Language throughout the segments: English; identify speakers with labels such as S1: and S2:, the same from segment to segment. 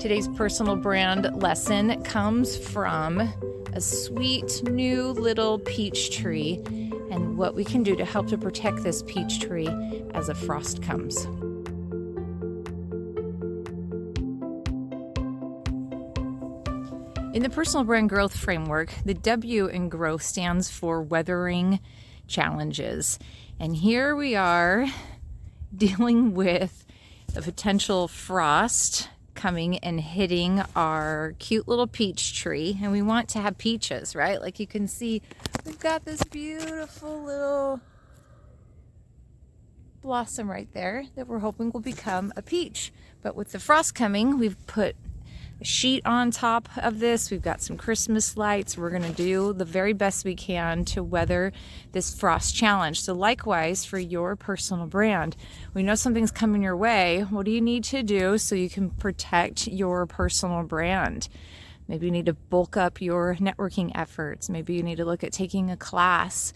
S1: Today's personal brand lesson comes from a sweet new little peach tree and what we can do to help to protect this peach tree as a frost comes. In the personal brand growth framework, the W in growth stands for weathering challenges. And here we are dealing with the potential frost coming and hitting our cute little peach tree. And we want to have peaches, right? Like you can see, we've got this beautiful little blossom right there that we're hoping will become a peach. But with the frost coming, we've put a sheet on top of this. We've got some Christmas lights. We're going to do the very best we can to weather this frost challenge. So likewise for your personal brand, we know something's coming your way. What do you need to do so you can protect your personal brand? Maybe you need to bulk up your networking efforts. Maybe you need to look at taking a class.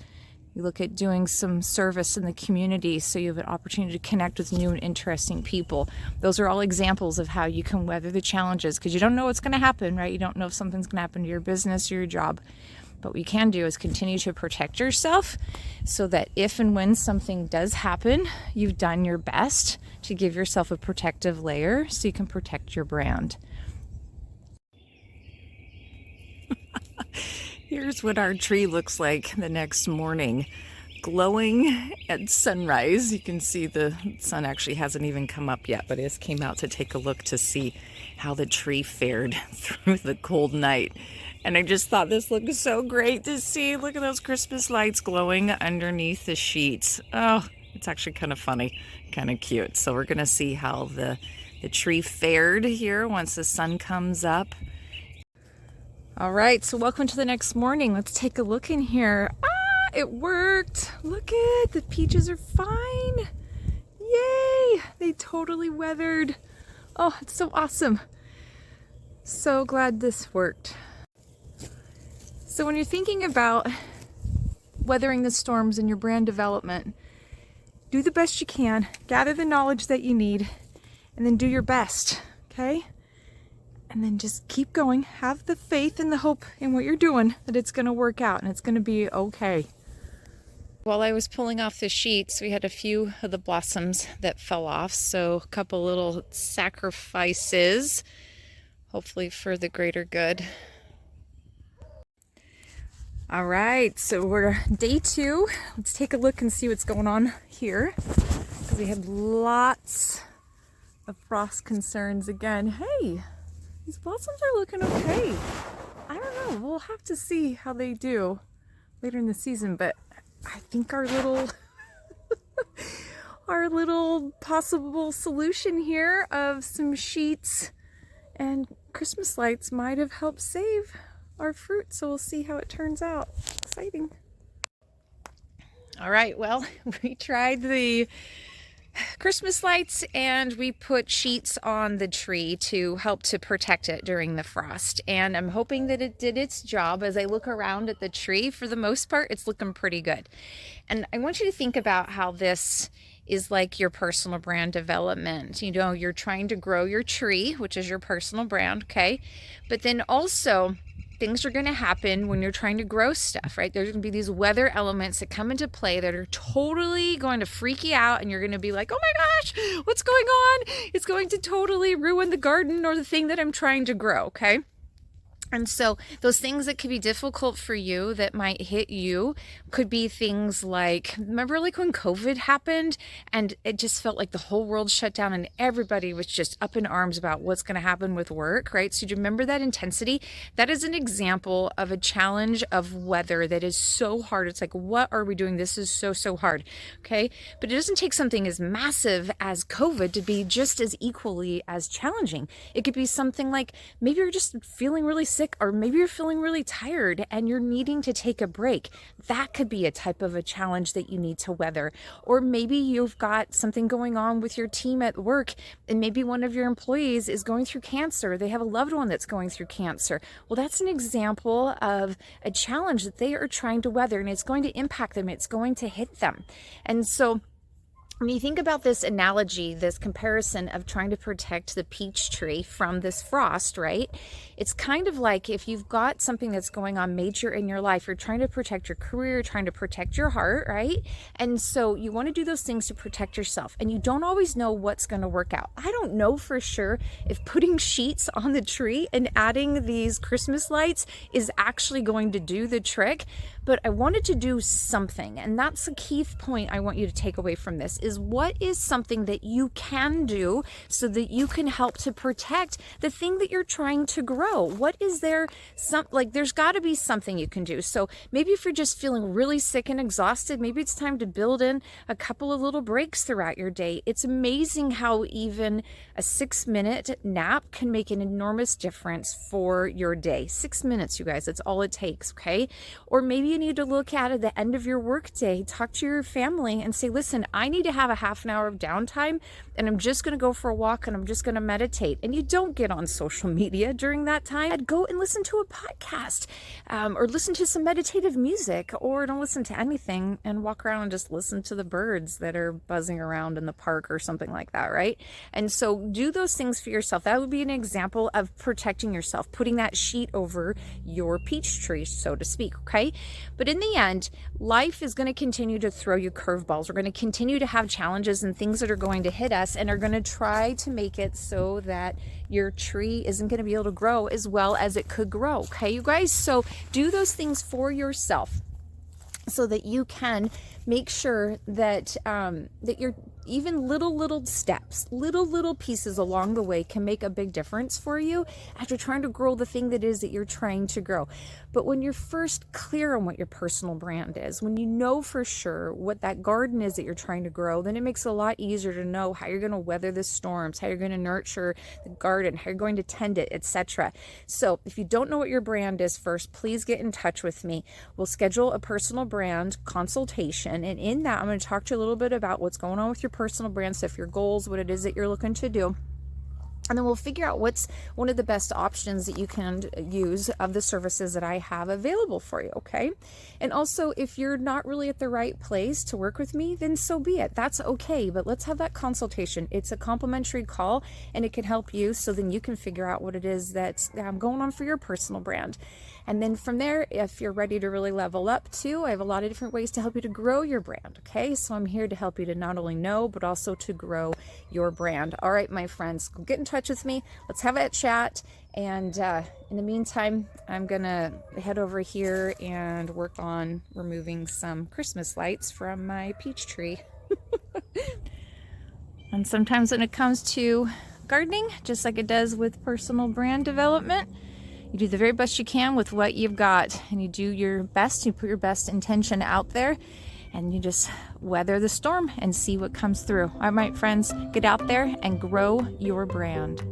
S1: You look at doing some service in the community so you have an opportunity to connect with new and interesting people. Those are all examples of how you can weather the challenges because you don't know what's going to happen, right? You don't know if something's going to happen to your business or your job. But what you can do is continue to protect yourself so that if and when something does happen, you've done your best to give yourself a protective layer so you can protect your brand. Here's what our tree looks like the next morning, glowing at sunrise. You can see the sun actually hasn't even come up yet, but it just came out to take a look to see how the tree fared through the cold night. And I just thought this looked so great to see. Look at those Christmas lights glowing underneath the sheets. Oh, it's actually kind of funny, kind of cute. So we're going to see how the tree fared here once the sun comes up. All right, so welcome to the next morning. Let's take a look in here. It worked. Look at the peaches are fine. Yay, they totally weathered. Oh, it's so awesome. So glad this worked. So when you're thinking about weathering the storms in your brand development, do the best you can, gather the knowledge that you need, and then do your best, okay? And then just keep going. Have the faith and the hope in what you're doing that it's going to work out and it's going to be okay. While I was pulling off the sheets, we had a few of the blossoms that fell off. So a couple little sacrifices, hopefully for the greater good. All right, so we're day 2. Let's take a look and see what's going on here. Because we had lots of frost concerns again. Hey! These blossoms are looking okay. I don't know. We'll have to see how they do later in the season, but I think our little our little possible solution here of some sheets and Christmas lights might have helped save our fruit. So we'll see how it turns out. Exciting. All right, well, we tried the Christmas lights and we put sheets on the tree to help to protect it during the frost, and I'm hoping that it did its job. As I look around at the tree, for the most part it's looking pretty good. And I want you to think about how this is like your personal brand development. You know, you're trying to grow your tree, which is your personal brand, okay? But then also things are going to happen when you're trying to grow stuff, right? There's going to be these weather elements that come into play that are totally going to freak you out, and you're going to be like, oh my gosh, what's going on? It's going to totally ruin the garden or the thing that I'm trying to grow, okay? And so those things that could be difficult for you that might hit you could be things like, remember like when COVID happened and it just felt like the whole world shut down and everybody was just up in arms about what's going to happen with work, right? So do you remember that intensity? That is an example of a challenge of weather that is so hard. It's like, what are we doing? This is so hard, okay? But it doesn't take something as massive as COVID to be just as equally as challenging. It could be something like maybe you're just feeling really sick, or maybe you're feeling really tired and you're needing to take a break. That could be a type of a challenge that you need to weather. Or maybe you've got something going on with your team at work, and maybe one of your employees is going through cancer. They have a loved one that's going through cancer. Well, that's an example of a challenge that they are trying to weather, and it's going to impact them. It's going to hit them. And so when you think about this analogy, this comparison of trying to protect the peach tree from this frost, right? It's kind of like if you've got something that's going on major in your life, you're trying to protect your career, trying to protect your heart, right? And so you want to do those things to protect yourself, and you don't always know what's going to work out. I don't know for sure if putting sheets on the tree and adding these Christmas lights is actually going to do the trick, but I wanted to do something, and that's a key point I want you to take away from this, is what is something that you can do so that you can help to protect the thing that you're trying to grow. What is there, there's got to be something you can do. So maybe if you're just feeling really sick and exhausted, maybe it's time to build in a couple of little breaks throughout your day. It's amazing how even a 6-minute nap can make an enormous difference for your day. 6 minutes, you guys, that's all it takes, okay? Or maybe you need to look at the end of your workday, talk to your family and say, listen, I need to have a half an hour of downtime, and I'm just going to go for a walk and I'm just going to meditate. And you don't get on social media during that time. I'd go and listen to a podcast, or listen to some meditative music, or don't listen to anything and walk around and just listen to the birds that are buzzing around in the park or something like that, right? And so do those things for yourself. That would be an example of protecting yourself, putting that sheet over your peach tree, so to speak, okay? But in the end, life is going to continue to throw you curveballs. We're going to continue to have challenges and things that are going to hit us, and are going to try to make it so that your tree isn't going to be able to grow as well as it could grow. Okay, you guys? So do those things for yourself so that you can make sure that that you're even little steps, little pieces along the way can make a big difference for you as you're trying to grow the thing that is that you're trying to grow. But when you're first clear on what your personal brand is, when you know for sure what that garden is that you're trying to grow, then it makes it a lot easier to know how you're going to weather the storms, how you're going to nurture the garden, how you're going to tend it, etc. So if you don't know what your brand is first, please get in touch with me. We'll schedule a personal brand consultation, and in that I'm going to talk to you a little bit about what's going on with your personal brand stuff, your goals, what it is that you're looking to do. And then we'll figure out what's one of the best options that you can use of the services that I have available for you, okay? And also, if you're not really at the right place to work with me, then so be it. That's okay, but let's have that consultation. It's a complimentary call, and it can help you so then you can figure out what it is that's going on for your personal brand. And then from there, if you're ready to really level up too, I have a lot of different ways to help you to grow your brand, okay? So I'm here to help you to not only know, but also to grow your brand. All right, my friends, get in touch with me. Let's have a chat. And in the meantime, I'm gonna head over here and work on removing some Christmas lights from my peach tree. And sometimes when it comes to gardening, just like it does with personal brand development, you do the very best you can with what you've got, and you do your best, you put your best intention out there, and you just weather the storm and see what comes through. All right, my friends, get out there and grow your brand.